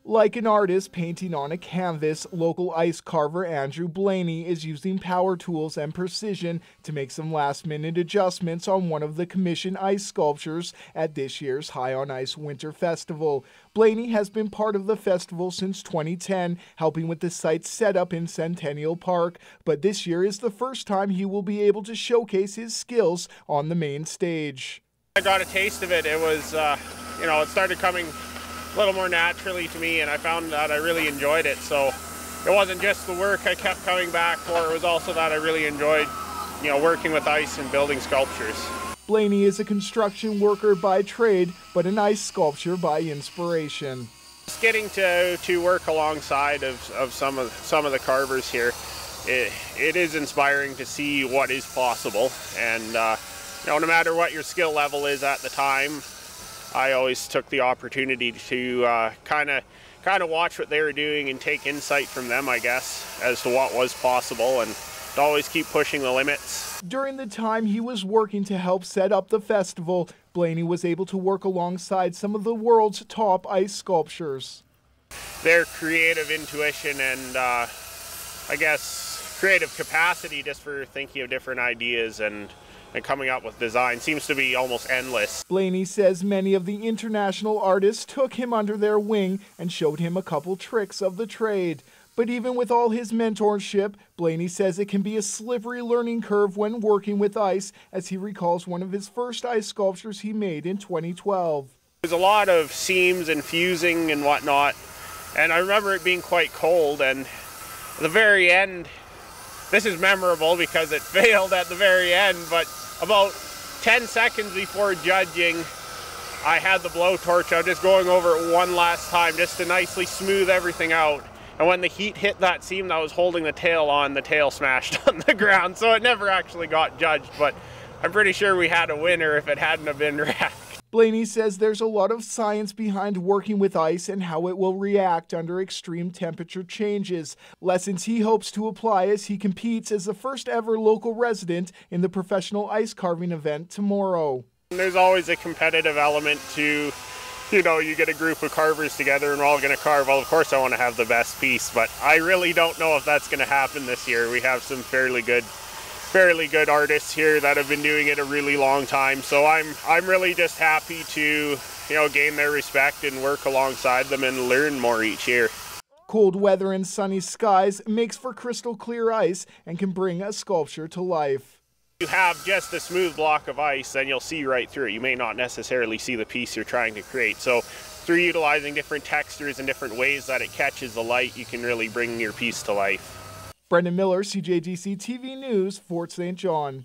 Like an artist painting on a canvas, local ice carver Andrew Blaney is using power tools and precision to make some last-minute adjustments on one of the commissioned ice sculptures at this year's High on Ice Winter Festival. Blaney has been part of the festival since 2010, helping with the site's setup in Centennial Park, but this year is the first time he will be able to showcase his skills on the main stage. I got a taste of it. It was, it started coming a little more naturally to me, and I found that I really enjoyed it. So it wasn't just the work I kept coming back for, it was also that I really enjoyed, working with ice and building sculptures. Blaney is a construction worker by trade, but an ice sculptor by inspiration. Just getting to work alongside of some of the carvers here, it is inspiring to see what is possible, and no matter what your skill level is at the time, I always took the opportunity to kind of watch what they were doing and take insight from them, I guess, as to what was possible, and to always keep pushing the limits. During the time he was working to help set up the festival, Blaney was able to work alongside some of the world's top ice sculptures. Their creative intuition and, I guess, creative capacity just for thinking of different ideas and coming up with design seems to be almost endless. Blaney says many of the international artists took him under their wing and showed him a couple tricks of the trade. But even with all his mentorship, Blaney says it can be a slippery learning curve when working with ice, as he recalls one of his first ice sculptures he made in 2012. There's a lot of seams and fusing and whatnot, and I remember it being quite cold, and at the very end, this is memorable because it failed at the very end, but about 10 seconds before judging, I had the blowtorch out, just going over it one last time just to nicely smooth everything out. And when the heat hit that seam that was holding the tail on, the tail smashed on the ground, so it never actually got judged, but I'm pretty sure we had a winner if it hadn't have been wrecked. Blaney says there's a lot of science behind working with ice and how it will react under extreme temperature changes. Lessons he hopes to apply as he competes as the first ever local resident in the professional ice carving event tomorrow. There's always a competitive element to, you get a group of carvers together and we're all going to carve. Well, of course I want to have the best piece, but I really don't know if that's going to happen this year. We have some fairly good artists here that have been doing it a really long time, so I'm really just happy to gain their respect and work alongside them and learn more each year. Cold weather and sunny skies makes for crystal clear ice and can bring a sculpture to life. You have just a smooth block of ice, then you'll see right through it. You may not necessarily see the piece you're trying to create, so through utilizing different textures and different ways that it catches the light, you can really bring your piece to life. Brendan Miller, CJDC-TV News, Fort St. John.